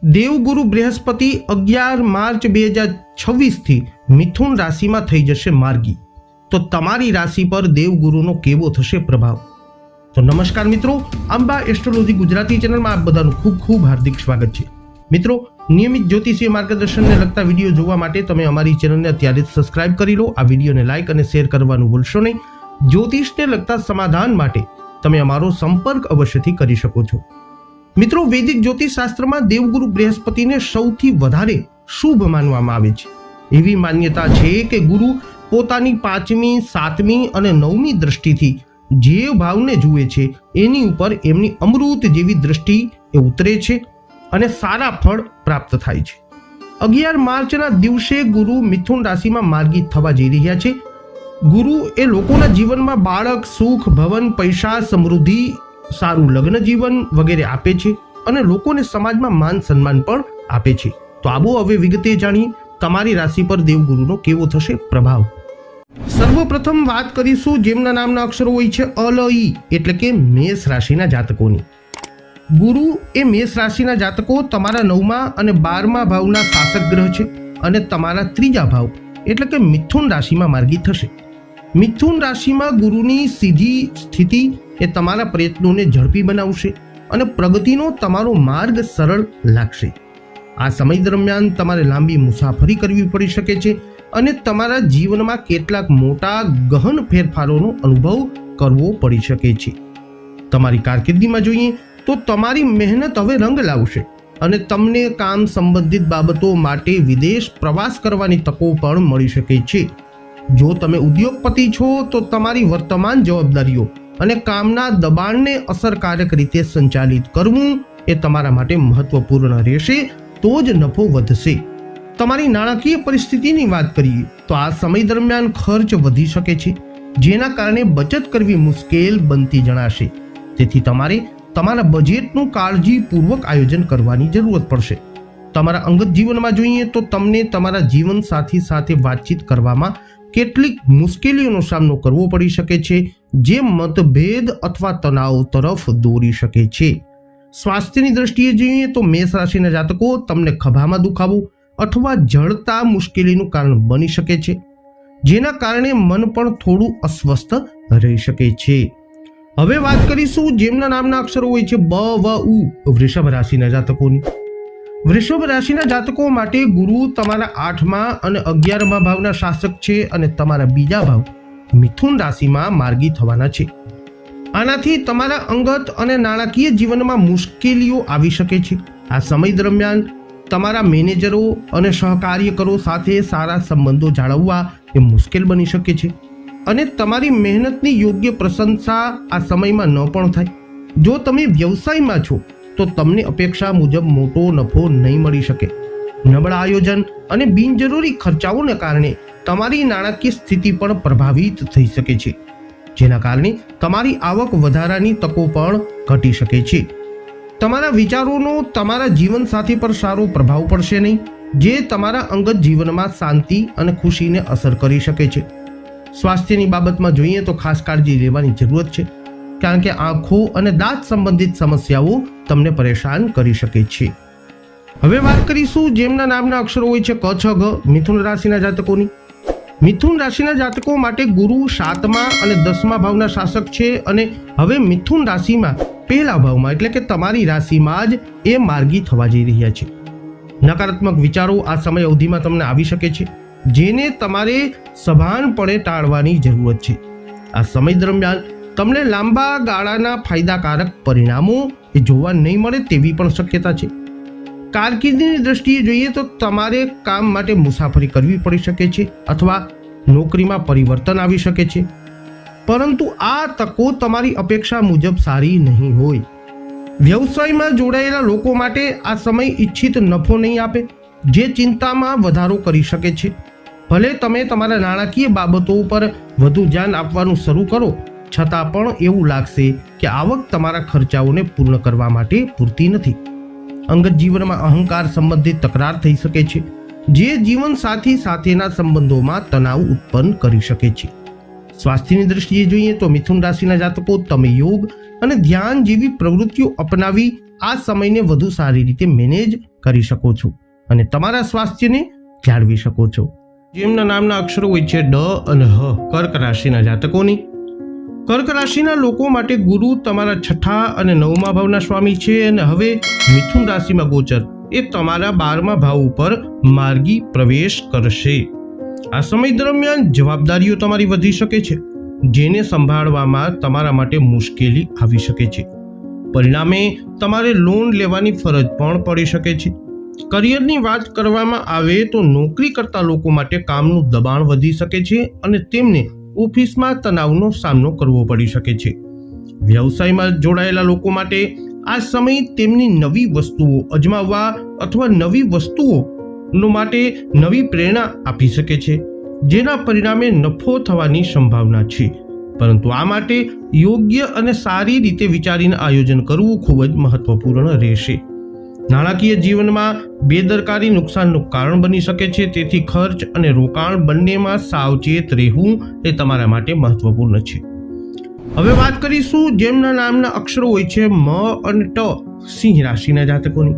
દેવગુરુ Brihaspati 11 March 2026 મિથુન રાશિમાં થઈ જશે માર્ગી। તો તમારી રાશિ પર દેવગુરુનો કેવો થશે પ્રભાવ? તો નમસ્કાર મિત્રો, અંબા એસ્ટ્રોલોજી ગુજરાતી ચેનલમાં આપ બધાનું ખૂબ ખૂબ હાર્દિક સ્વાગત છે। મિત્રો, નિયમિત જ્યોતિષીય માર્ગદર્શનને લગતા વિડીયો જોવા માટે તમે અમારી ચેનલને અત્યારે જ સબસ્ક્રાઇબ કરી લો। આ વિડીયોને લાઇક અને શેર કરવાનું ભૂલશો નહીં। જ્યોતિષને લગતા સમાધાન માટે તમે અમારો સંપર્ક અવશ્યથી કરી શકો છો। મિત્રો, વૈદિક જ્યોતિષ શાસ્ત્રમાં દેવગુરુ બૃહસ્પતિને સૌથી વધારે શુભ માનવામાં આવે છે। એવી માન્યતા છે કે ગુરુ પોતાની 5મી, 7મી અને 9મી દ્રષ્ટિથી જે ભાવને જુએ છે એની ઉપર એમની અમૃત જેવી દ્રષ્ટિ એ ઉતરે છે અને સારા ફળ પ્રાપ્ત થાય છે। 11 માર્ચના દિવસે ગુરુ મિથુન રાશિમાં માર્ગી થવા જઈ રહ્યા છે। ગુરુ એ લોકોના જીવનમાં બાળક, સુખ, ભવન, પૈસા, સમૃદ્ધિ, સારું લગ્ન જીવન વગેરે આપે છે અને લોકોને સમાજમાં માન સન્માન પણ આપે છે। તો આવો હવે વિગતે જાણીએ તમારી રાશિ પર દેવગુરુનો કેવો થશે પ્રભાવ। સર્વપ્રથમ વાત કરીશું જેમના નામના અક્ષરો હોય છે અ, લ, ઈ એટલે કે મેષ રાશિના જાતકોની। ગુરુ એ મેષ રાશિના જાતકો તમારા 9મા અને 12મા ભાવના શાસક ગ્રહ છે અને તમારા 3જા ભાવ એટલે કે મિથુન રાશિમાં માર્ગી થશે। મિથુન રાશિમાં ગુરુની સીધી સ્થિતિ એ તમારા પ્રયત્નોને ઝડપી બનાવશે અને પ્રગતિનો તમારો માર્ગ સરળ લાગશે। આ સમય દરમિયાન તમારે લાંબી મુસાફરી કરવી પડી શકે છે અને તમારા જીવનમાં કેટલાક મોટા ગહન ફેરફારોનો અનુભવ કરવો પડી શકે છે। તમારી કારકિર્દીમાં જોઈએ તો તમારી મહેનત હવે રંગ લાવશે અને તમને કામ સંબંધિત બાબતો માટે વિદેશ પ્રવાસ કરવાની તકો પણ મળી શકે છે। જો તમે ઉદ્યોગપતિ છો તો તમારી વર્તમાન જવાબદારીઓ અને કામના દબાણને અસરકારક રીતે સંચાલિત કરવું એ તમારા માટે મહત્વપૂર્ણ રહેશે, તો જ નફો વધશે। તમારી નાણાકીય પરિસ્થિતિની વાત કરીએ તો આ સમય દરમિયાન ખર્ચ વધી શકે છે, જેના કારણે બચત કરવી મુશ્કેલ બનતી જણાશે। તેથી તમારે તમારા બજેટનું કાળજીપૂર્વક આયોજન કરવાની જરૂરત પડશે। તમારા અંગત જીવનમાં જોઈએ તો તમને તમારા જીવનસાથી સાથે વાતચીત કરવામાં કેટલીક મુશ્કેલીઓનો સામનો કરવો પડી શકે છે, જે મતભેદ અથવા તણાવ તરફ દોરી શકે છે। સ્વાસ્થ્યની દ્રષ્ટિએ જોઈએ તો મેષ રાશિના જાતકો તમને ખભામાં દુખાવો અથવા જળતા મુશ્કેલીનું કારણ બની શકે છે, જેના કારણે મન પણ થોડું અસ્વસ્થ રહી શકે છે। હવે વાત કરીશું જેમના નામના અક્ષરો હોય છે બ, વ, ઉ વૃષભ રાશિના જાતકોની। વૃષભ રાશિના જાતકો માટે ગુરુ તમારા 8મા અને 11મા ભાવના શાસક છે અને તમારા બીજા ભાવ મિથુન રાશિમાં માર્ગી થવાના છે। આનાથી તમારા અંગત અને નાણાકીય જીવનમાં મુશ્કેલીઓ આવી શકે છે। આ સમય દરમિયાન તમારા મેનેજરો અને સહકાર્યકરો સાથે સારા સંબંધો જાળવવા એ મુશ્કેલ બની શકે છે અને તમારી મહેનતની યોગ્ય પ્રશંસા આ સમયમાં ન પણ થાય। જો તમે વ્યવસાયમાં છો તો તમને અપેક્ષા મુજબ મોટો નફો નહીં મળી શકે। નબળા આયોજન અને બિનજરૂરી ખર્ચાઓને કારણે તમારી નાણાકીય સ્થિતિ પણ પ્રભાવિત થઈ શકે છે, જેના કારણે તમારી આવક વધારાની તકો પણ ઘટી શકે છે। તમારા વિચારોનો તમારા જીવનસાથી પર સારો પ્રભાવ પડશે નહીં, જે તમારા અંગત જીવનમાં શાંતિ અને ખુશીને અસર કરી શકે છે। સ્વાસ્થ્યની બાબતમાં જોઈએ તો ખાસ કાળજી લેવાની જરૂરત છે, કારણ કે આંખો અને દાંત સંબંધિત સમસ્યાઓ તમને પરેશાન કરી શકે છે। હવે વાત કરીશું જેમના નામના અક્ષરો હોય છે ક, છ, ઘ મિથુન રાશિના જાતકોની। મિથુન રાશિના જાતકો માટે ગુરુ 7મા અને 10મા ભાવના શાસક છે અને હવે મિથુન રાશિમાં પહેલા ભાવમાં એટલે કે તમારી રાશિમાં જ એ માર્ગી થવા જઈ રહ્યા છે। નકારાત્મક વિચારો આ સમય અવધિમાં તમને આવી શકે છે, જેને તમારે સભાનપણે ટાળવાની જરૂરત છે। આ સમય દરમિયાન તમને લાંબા ગાળાના ફાયદાકારક પરિણામો એ જોવા નહીં મળે તેવી પણ શક્યતા છે। કારકિર્દીની દ્રષ્ટિએ જોઈએ તો તમારે કામ માટે મુસાફરી કરવી પડી શકે છે અથવા નોકરીમાં પરિવર્તન આવી શકે છે, પરંતુ આ તકો તમારી અપેક્ષા મુજબ સારી નહીં હોય। વ્યવસાયમાં જોડાયેલા લોકો માટે આ સમય ઈચ્છિત નફો નહીં આપે, જે ચિંતામાં વધારો કરી શકે છે। ભલે તમે તમારા નાણાકીય બાબતો પર વધુ ધ્યાન આપવાનું શરૂ કરો, છતાં પણ એવું લાગશે કે આવક તમારા ખર્ચાઓને પૂર્ણ કરવા માટે પૂરતી નથી। અંગત જીવનમાં અહંકાર સંબંધિત તકરાર થઈ શકે છે, જે જીવનસાથી સાથેના સંબંધોમાં તણાવ ઉત્પન્ન કરી શકે છે। સ્વાસ્થ્યની દ્રષ્ટિએ જોઈએ તો મિથુન રાશિના જાતકો તમે યોગ અને ધ્યાન જેવી પ્રવૃત્તિઓ અપનાવી આ સમયને વધુ સારી રીતે મેનેજ કરી શકો છો અને તમારા સ્વાસ્થ્યને જાળવી શકો છો. જેમના નામના અક્ષરો હોય છે ડ અને હ, કર્ક રાશિના જાતકોની. કર્ક રાશિના લોકો માટે ગુરુ તમારા 6 અને 9મા ભાવના સ્વામી છે અને હવે મિથુન રાશિમાં ગોચર એ તમારા 12મા ભાવ ઉપર માર્ગી પ્રવેશ કરશે. આ સમય દરમિયાન જવાબદારીઓ તમારી વધી શકે છે, જેને સંભાળવામાં તમારા માટે મુશ્કેલી આવી શકે છે. પરિણામે તમારે લોન લેવાની ફરજ પણ પડી શકે છે. કરિયરની વાત કરવામાં આવે તો નોકરી કરતા લોકો માટે કામનું દબાણ વધી શકે છે અને તેમને ઓફિસમાં તણાવનો સામનો કરવો પડી શકે છે. વ્યવસાયમાં જોડાયેલા લોકો માટે આ સમય તેમની નવી વસ્તુઓ અજમાવવા અથવા નવી વસ્તુઓ માટે નવી પ્રેરણા આપી શકે છે, જેના પરિણામે નફો થવાની સંભાવના છે. પરંતુ આ માટે યોગ્ય અને સારી રીતે વિચારીને આયોજન કરવું ખૂબ જ મહત્વપૂર્ણ રહેશે. નાણાકીય જીવનમાં બેદરકારી નુકસાનનું કારણ બની શકે છે, તેથી ખર્ચ અને રોકાણ બંનેમાં સાવચેત રહેવું એ તમારા માટે મહત્વપૂર્ણ છે. હવે વાત કરીશું જેમના નામના અક્ષરો હોય છે મ અને ટ, સિંહ રાશિના જાતકોની.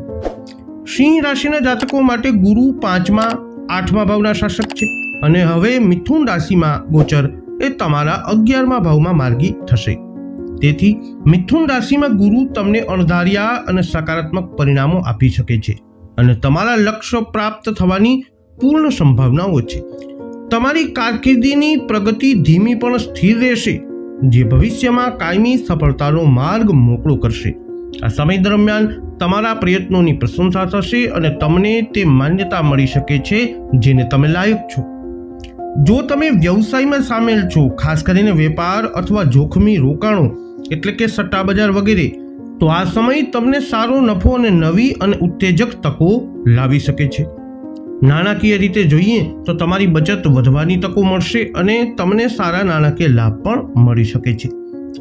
સિંહ રાશિના જાતકો માટે ગુરુ 5મા 8મા ભાવના શાસક છે અને હવે મિથુન રાશિમાં ગોચર એ તમારા 11મા ભાવમાં માર્ગી થશે. તેથી મિથુન રાશિમાં ગુરુ તમને અણધાર્યા અને સકારાત્મક પરિણામો આપી શકે છે અને તમારા લક્ષ્ય પ્રાપ્ત થવાની પૂર્ણ સંભાવનાઓ છે. તમારી કારકિર્દીની પ્રગતિ ધીમી પણ સ્થિર રહેશે, જે ભવિષ્યમાં કાયમી સફળતાનો માર્ગ મોકળો કરશે. આ સમય દરમિયાન તમારા પ્રયત્નોની પ્રશંસા થશે અને તમને તે માન્યતા મળી શકે છે જેને તમે લાયક છો. જો તમે વ્યવસાયમાં સામેલ છો, ખાસ કરીને વેપાર અથવા જોખમી રોકાણો એટલે કે સટ્ટા બજાર વગેરે, તો આ સમય તમને સારો નફો અને નવી અને ઉત્તેજક તકો લાવી શકે છે. નાણાકીય રીતે જોઈએ તો તમારી બચત વધવાની તકો મળશે અને તમને સારા નાણાકીય લાભ પણ મળી શકે છે.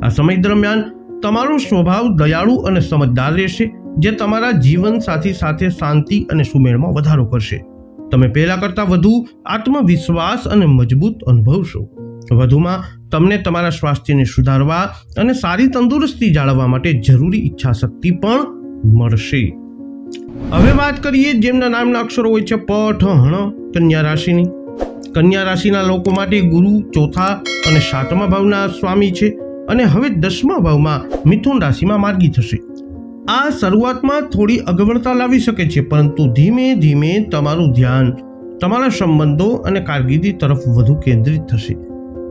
આ સમય દરમિયાન તમારો સ્વભાવ દયાળુ અને સમજદાર રહેશે, જે તમારા જીવનસાથી સાથે શાંતિ અને સુમેળમાં વધારો કરશે. તમે પહેલા કરતાં વધુ આત્મવિશ્વાસ અને મજબૂત અનુભવશો. વધુમાં તમને તમારા સ્વાસ્થ્યને સુધારવા અને સારી તંદુરસ્તી જાળવવા માટે જરૂરી ઈચ્છા શક્તિ પણ મળશે. હવે વાત કરીએ જેમના નામના અક્ષરો હોય છે પ, ઠ, હણ, કન્યા રાશિની. કન્યા રાશિના લોકો માટે ગુરુ 4થા અને 7મા ભાવના સ્વામી છે અને હવે 10મા ભાવમાં મિથુન રાશિમાં માર્ગી થશે. આ શરૂઆતમાં થોડી અગવડતા લાવી શકે છે, પરંતુ ધીમે ધીમે તમારું ધ્યાન તમારા સંબંધો અને કારકિર્દી તરફ વધુ કેન્દ્રિત થશે.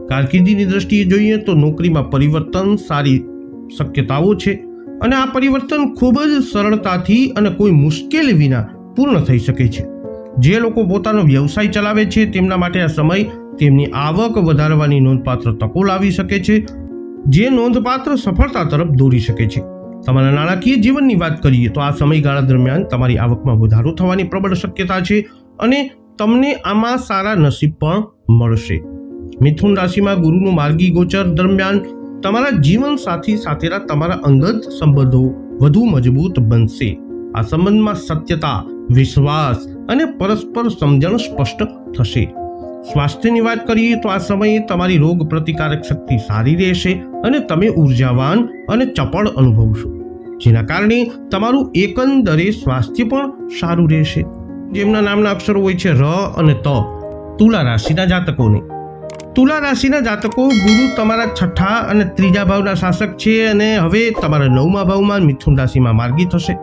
કારકિર્દીની દ્રષ્ટિએ જોઈએ તો નોકરીમાં પરિવર્તન સારી શક્યતાઓ છે અને આ પરિવર્તન ખૂબ જ સરળતાથી અને કોઈ મુશ્કેલી વિના પૂર્ણ થઈ શકે છે. જે લોકો પોતાનો વ્યવસાય ચલાવે છે તેમના માટે આ સમય તેમની આવક વધારવાની નોંધપાત્ર તકો લાવી શકે છે, જે નોંધપાત્ર સફળતા તરફ દોરી શકે છે. તમારા નાણાકીય જીવનની વાત કરીએ તો આ સમયગાળા દરમિયાન તમારી આવકમાં વધારો થવાની પ્રબળ શક્યતા છે અને તમને આમાં સારા નસીબ પણ મળશે. મિથુન રાશિમાં ગુરુનું માર્ગી ગોચર દરમિયાન તમારા જીવન સાથી સાથેના તમારા અંગત સંબંધો વધુ મજબૂત બનશે. આ સંબંધમાં સત્યતા, વિશ્વાસ અને પરસ્પર સમજણ સ્પષ્ટ થશે. સ્વાસ્થ્યની વાત કરીએ તો આ સમયે તમારી રોગ પ્રતિકારક શક્તિ સારી રહેશે અને તમે ઉર્જાવાન અને ચપળ અનુભવશો, જેના કારણે તમારું એકંદરે સ્વાસ્થ્ય પણ સારું રહેશે. જેમના નામના અક્ષરો હોય છે ર અને ત, તુલા રાશિના જાતકોને. તુલા રાશિના જાતકો ગુરુ તમારા 6થા અને 3જા ભાવના શાસક છે અને હવે તમારા 9મા ભાવમાં મિથુન રાશિમાં માર્ગી થશે.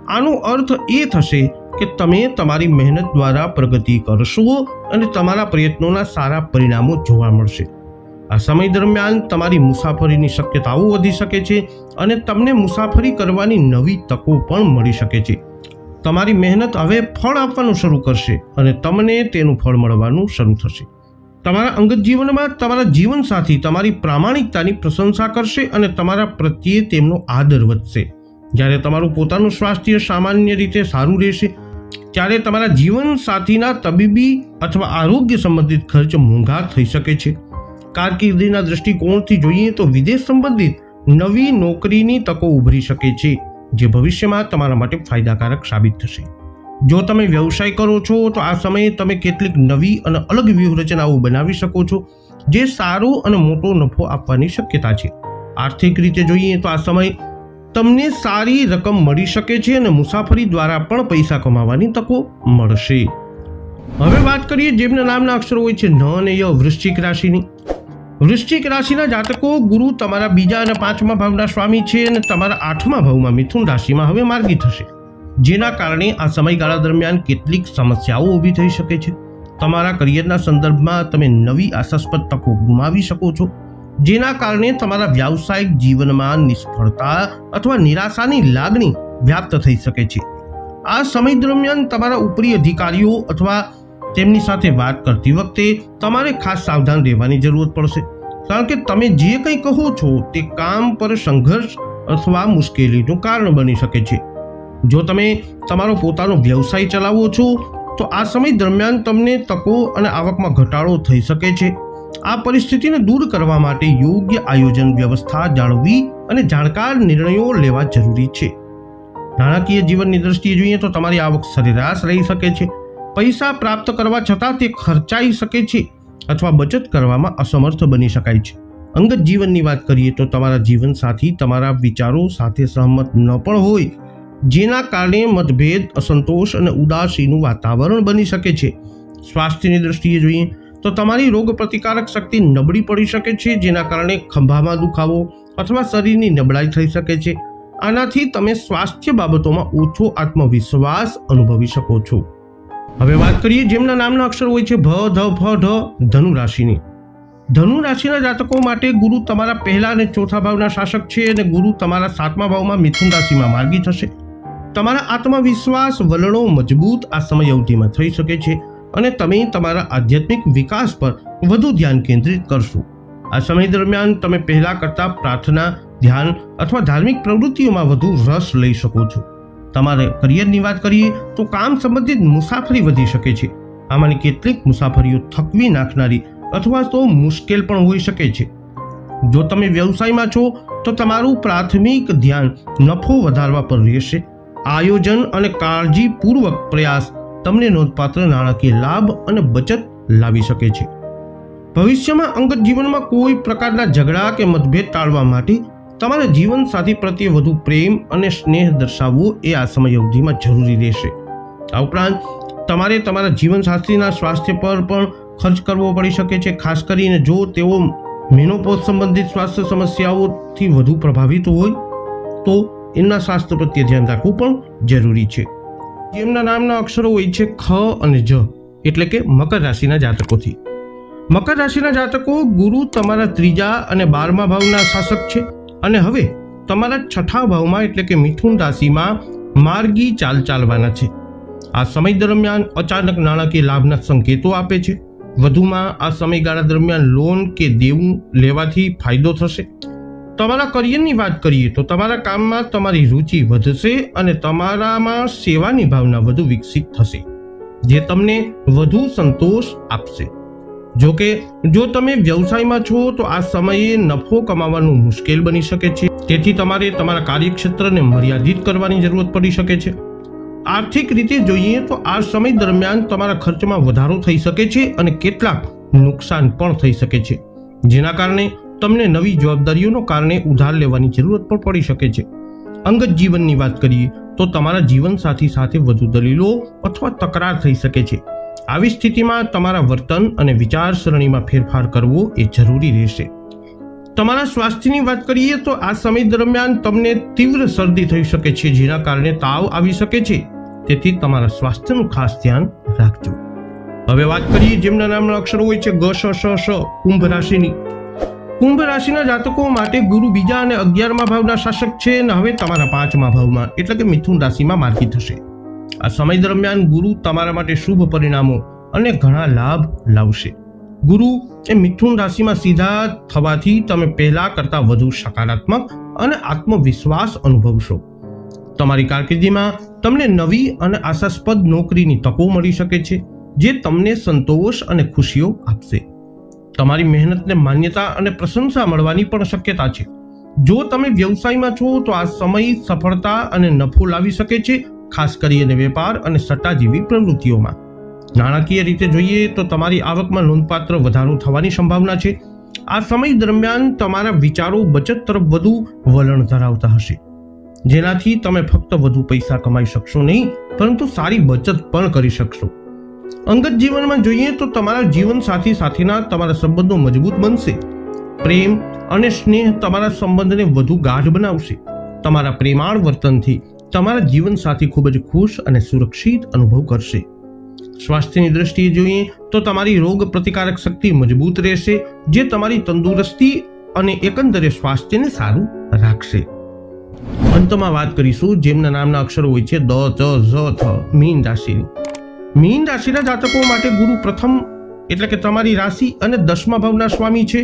આનો અર્થ એ થશે કે તમે તમારી મહેનત દ્વારા પ્રગતિ કરશો અને તમારા પ્રયત્નોના સારા પરિણામો જોવા મળશે. આ સમય દરમિયાન તમારી મુસાફરીની શક્યતાઓ વધી શકે છે અને તમને મુસાફરી કરવાની નવી તકો પણ મળી શકે છે. તમારી મહેનત હવે ફળ આપવાનું શરૂ કરશે અને તમને તેનું ફળ મળવાનું શરૂ થશે. તમારા અંગત જીવનમાં તમારા જીવનસાથી તમારી પ્રામાણિકતાની પ્રશંસા કરશે અને તમારા પ્રત્યે તેમનો આદર વધશે. જ્યારે તમારું પોતાનું સ્વાસ્થ્ય સામાન્ય રીતે સારું રહેશે, ત્યારે તમારા જીવનસાથીના તબીબી અથવા આરોગ્ય સંબંધિત ખર્ચ મોંઘા થઈ શકે છે. કારકિર્દીના દૃષ્ટિકોણથી જોઈએ તો વિદેશ સંબંધિત નવી નોકરીની તકો ઉભરી શકે છે, જે ભવિષ્યમાં તમારા માટે ફાયદાકારક સાબિત થશે. જો તમે વ્યવસાય કરો છો તો આ સમયે તમે કેટલીક નવી અને અલગ વ્યૂહરચનાઓ બનાવી શકો છો, જે સારો અને મોટો નફો આપવાની શક્યતા છે. આર્થિક રીતે જોઈએ તો આ સમય તમને સારી રકમ મળી શકે છે અને મુસાફરી દ્વારા પણ પૈસા કમાવાની તકો મળશે. હવે વાત કરીએ જેમના નામના અક્ષરો હોય છે ન અને ય, વૃશ્ચિક રાશિની. વૃશ્ચિક રાશિના જાતકો, ગુરુ તમારા બીજા અને પાંચમા ભાવના સ્વામી છે અને તમારા આઠમા ભાવમાં મિથુન રાશિમાં હવે માર્ગી થશે, જેના કારણે આ સમયગાળા દરમિયાન કેટલીક સમસ્યાઓ ઊભી થઈ શકે છે. તમારા કરિયરના સંદર્ભમાં તમે નવી આશાસ્પદ તકો ગુમાવી શકો છો, જેના કારણે તમારા વ્યાવસાયિક જીવનમાં નિષ્ફળતા અથવા નિરાશાની લાગણી વ્યાપ્ત થઈ શકે છે. આ સમય દરમિયાન તમારા ઉપરી અધિકારીઓ અથવા તેમની સાથે વાત કરતી વખતે તમારે ખાસ સાવધાન રહેવાની જરૂર પડશે, કારણ કે તમે જે કંઈ કહો છો તે કામ પર સંઘર્ષ અથવા મુશ્કેલીનું કારણ બની શકે છે. જો તમે તમારો પોતાનો વ્યવસાય ચલાવો છો તો આ સમય દરમિયાન તમને તકો અને આવકમાં ઘટાડો થઈ શકે છે. આ પરિસ્થિતિને દૂર કરવા માટે યોગ્ય આયોજન વ્યવસ્થા જાળવવી અને જાણકાર નિર્ણયો લેવા જરૂરી છે. નાણાકીય જીવનની દ્રષ્ટિએ જોઈએ તો તમારી આવક સરેરાશ રહી શકે છે. પૈસા પ્રાપ્ત કરવા છતાં તે ખર્ચાઈ શકે છે અથવા બચત કરવામાં અસમર્થ બની શકાય છે. અંગત જીવનની વાત કરીએ તો તમારા જીવનસાથી તમારા વિચારો સાથે સહમત ન પણ હોય, જેના કારણે મતભેદ, અસંતોષ અને ઉદાસીનું વાતાવરણ બની શકે છે. સ્વાસ્થ્યની દ્રષ્ટિએ જોઈએ તો તમારી રોગ પ્રતિકારક શક્તિ નબળી પડી શકે છે, જેના કારણે ખંભામાં દુખાવો અથવા શરીરની નબળાઈ થઈ શકે છે. આનાથી તમે સ્વાસ્થ્ય બાબતોમાં ઓછો આત્મવિશ્વાસ અનુભવી શકો છો. હવે વાત કરીએ જેમના નામના અક્ષર હોય છે ભ, ધ, ફ, ઢ, ધનુ રાશિની. ધનુ રાશિના જાતકો માટે ગુરુ તમારા પહેલા અને ચોથા ભાવના શાસક છે અને ગુરુ તમારા સાતમા ભાવમાં મિથુન રાશિમાં માર્ગી થશે. તમારા આત્મવિશ્વાસ વલણો મજબૂત આ સમય અવધિમાં થઈ શકે છે અને તમે તમારા આધ્યાત્મિક વિકાસ પર વધુ ધ્યાન કેન્દ્રિત કરશો. આ સમય દરમિયાન તમે પહેલા કરતાં પ્રાર્થના, ધ્યાન અથવા ધાર્મિક પ્રવૃત્તિઓમાં વધુ રસ લઈ શકો છો. તમારે કરિયરની વાત કરીએ તો કામ સંબંધિત મુસાફરી વધી શકે છે. આમાંની કેટલીક મુસાફરીઓ થકવી નાખનારી અથવા તો મુશ્કેલ પણ હોઈ શકે છે. જો તમે વ્યવસાયમાં છો તો તમારું પ્રાથમિક ધ્યાન નફો વધારવા પર રહેશે. આયોજન અને કાળજીપૂર્વક પ્રયાસ તમને નોંધપાત્ર નાણાકીય લાભ અને બચત લાવી શકે છે. ભવિષ્યમાં અંગત જીવનમાં કોઈ પ્રકારના ઝઘડા કે મતભેદ ટાળવા માટે તમારા જીવનસાથી પ્રત્યે વધુ પ્રેમ અને સ્નેહ દર્શાવવો એ આ સમય અવધિમાં જરૂરી રહેશે. આ ઉપરાંત તમારે તમારા જીવનસાથીના સ્વાસ્થ્ય પર પણ ખર્ચ કરવો પડી શકે છે, ખાસ કરીને જો તેઓ મેનોપોઝ સંબંધિત સ્વાસ્થ્ય સમસ્યાઓથી વધુ પ્રભાવિત હોય તો એમના સ્વાસ્થ્ય પ્રત્યે ધ્યાન રાખવું પણ જરૂરી છે. જેમના નામના અક્ષરો હોય છે ખ અને જ, એટલે કે મકર રાશિના જાતકોથી. મકર રાશિના જાતકો, ગુરુ તમારા ત્રીજા અને 12મા ભાવના શાસક છે અને હવે તમારા છઠ્ઠા ભાવમાં એટલે કે મિથુન રાશિમાં માર્ગી ચાલ ચાલવાના છે. આ સમય દરમિયાન અચાનક નાણાકીય લાભના સંકેતો આપે છે. વધુમાં આ સમયગાળા દરમિયાન લોન કે દેવું લેવાથી ફાયદો થશે. તમારા કરિયરની વાત કરીએ તો તમારા કામમાં તમારી રુચિ વધશે અને તમારામાં સેવાની ભાવના વધુ વિકસિત થશે, જે તમને વધુ સંતોષ આપશે. જો કે જો તમે વ્યવસાયમાં છો તો આ સમયે નફો કમાવાનું મુશ્કેલ બની શકે છે, તેથી તમારે તમારા કાર્યક્ષેત્રને મર્યાદિત કરવાની જરૂરત પડી શકે છે. આર્થિક રીતે જોઈએ તો આ સમય દરમિયાન તમારા ખર્ચમાં વધારો થઈ શકે છે અને કેટલાક નુકસાન પણ થઈ શકે છે, જેના કારણે તમને નવી જવાબદારીઓનો કારણે ઉધાર લેવાની જરૂરત પણ પડી શકે છે. અંગત જીવનની વાત કરીએ તો તમારા જીવનસાથી સાથે વધુ દલીલો અથવા તકરાર થઈ શકે છે. આવી સ્થિતિમાં તમારા વર્તન અને વિચારસરણીમાં ફેરફાર કરવો એ જરૂરી રહેશે. તમારા સ્વાસ્થ્યની વાત કરીએ તો આ સમય દરમિયાન તમને તીવ્ર શરદી થઈ શકે છે, જેના કારણે તાવ આવી શકે છે, તેથી તમારા સ્વાસ્થ્યનું ખાસ ધ્યાન રાખજો. હવે વાત કરીએ જેમના નામના અક્ષરો હોય છે ગ, શ, શ, શ, કુંભ રાશિની. કુંભ રાશિના જાતકો માટે ગુરુ બીજા અને 11મા ભાવના શાસક છે અને હવે તમારા 5મા ભાવમાં એટલે કે મિથુન રાશિમાં માર્ગી થશે. આ સમય દરમિયાન ગુરુ તમારા માટે શુભ પરિણામો અને ઘણા લાભ લાવશે. ગુરુ એ મિથુન રાશિમાં સીધા થવાથી તમે પહેલા કરતાં વધુ સકારાત્મક અને આત્મવિશ્વાસ અનુભવશો. તમારી કારકિર્દીમાં તમને નવી અને આશાસ્પદ નોકરીની તકો મળી શકે છે, જે તમને સંતોષ અને ખુશીઓ આપશે. તમારી મહેનતને માન્યતા અને પ્રશંસા મળવાની પણ શક્યતા છે. જો તમે વ્યવસાયમાં છો તો આ સમય સફળતા અને નફો લાવી શકે છે, ખાસ કરીને વેપાર અને સટ્ટા જેવી પ્રવૃત્તિઓમાં. નાણાકીય રીતે જોઈએ તો તમારી આવકમાં નોંધપાત્ર વધારો થવાની સંભાવના છે. આ સમય દરમિયાન તમારા વિચારો બચત તરફ વધુ વલણ ધરાવતા હશે. જેનાથી તમે ફક્ત વધુ પૈસા કમાઈ શકશો નહીં, પરંતુ સારી બચત પણ કરી શકશો. અંગત જીવનમાં જોઈએ તો તમારા જીવન સાથી સાથેના તમારા સંબંધો મજબૂત બનશે. પ્રેમ અને સ્નેહ તમારા સંબંધને વધુ ગાઢ બનાવશે. તમારા પ્રેમાળ વર્તનથી તમારા જીવન સાથી ખૂબ જ ખુશ અને સુરક્ષિત અનુભવ કરશે. સ્વાસ્થ્યની દ્રષ્ટિએ જોઈએ તો તમારી રોગ પ્રતિકારક શક્તિ મજબૂત રહેશે, જે તમારી તંદુરસ્તી અને એકંદરે સ્વાસ્થ્યને સારું રાખશે. અંતમાં વાત કરીશું જેમના નામના અક્ષરો હોય છે દ, ચ, ઝ, થ. મીન રાશિની. મીન રાશિના જાતકો માટે ગુરુ પ્રથમ એટલે કે તમારી રાશિ અને 10મા ભાવના સ્વામી છે,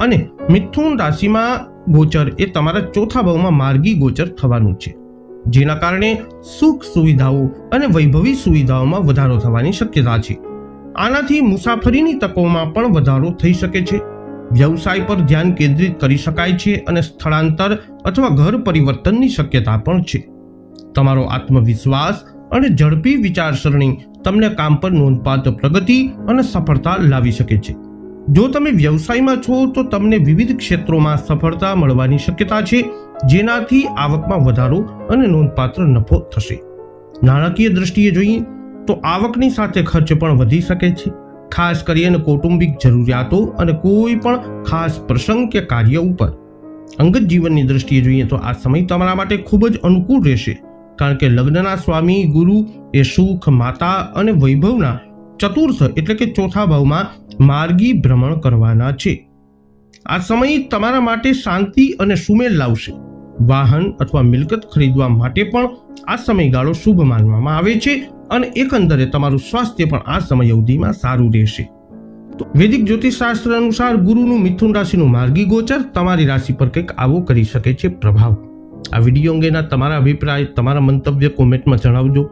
અને મિથુન રાશિમાં ગોચર એ તમારા ચોથા ભાવમાં માર્ગી ગોચર થવાનું છે, જેના કારણે સુખ સુવિધાઓ અને વૈભવી સુવિધાઓમાં વધારો થવાની શક્યતા છે. આનાથી મુસાફરીની તકોમાં પણ વધારો થઈ શકે છે. વ્યવસાય પર ધ્યાન કેન્દ્રિત કરી શકાય છે અને સ્થળાંતર અથવા ઘર પરિવર્તનની શક્યતા પણ છે. તમારો આત્મવિશ્વાસ અને ઝડપી વિચારસરણી તમને કામ પર નોંધપાત્ર પ્રગતિ અને સફળતા લાવી શકે છે. જો તમે વ્યવસાયમાં છો તો તમને વિવિધ ક્ષેત્રોમાં સફળતા મળવાની શક્યતા છે, જેનાથી આવકમાં વધારો અને નોંધપાત્ર નફો થશે. નાણાકીય દ્રષ્ટિએ જોઈએ તો આવકની સાથે ખર્ચ પણ વધી શકે છે, ખાસ કરીને કૌટુંબિક જરૂરિયાતો અને કોઈ પણ ખાસ પ્રસંગ કે કાર્ય ઉપર. અંગત જીવનની દ્રષ્ટિએ જોઈએ તો આ સમય તમારા માટે ખૂબ જ અનુકૂળ રહેશે, કારણ કે લગ્નના સ્વામી ગુરુ એ સુખ, માતા અને વૈભવના ચતુર્થ એટલે કે ચોથા ભાવમાં માર્ગી ભ્રમણ કરવાના છે. આ સમય તમારા માટે શાંતિ અને સુમેળ લાવશે. વાહન અથવા મિલકત ખરીદવા માટે પણ આ સમયગાળો શુભ માનવામાં આવે છે, અને એકંદરે તમારું સ્વાસ્થ્ય પણ આ સમય અવધિમાં સારું રહેશે. વૈદિક જ્યોતિષશાસ્ત્ર અનુસાર ગુરુનું મિથુન રાશિનું માર્ગી ગોચર તમારી રાશિ પર કંઈક આવો કરી શકે છે પ્રભાવ. આ વિડીયો અંગેના તમારા અભિપ્રાય, તમારા મંતવ્ય કોમેન્ટમાં જણાવજો.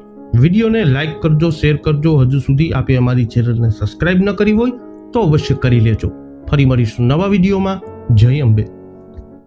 વિડીયોને લાઈક કરજો, શેર કરજો. હજુ સુધી આપે અમારી ચેનલને સબસ્ક્રાઇબ ન કરી હોય તો અવશ્ય કરી લેજો. ફરી મળીશું નવા વિડીયોમાં. જય અંબે.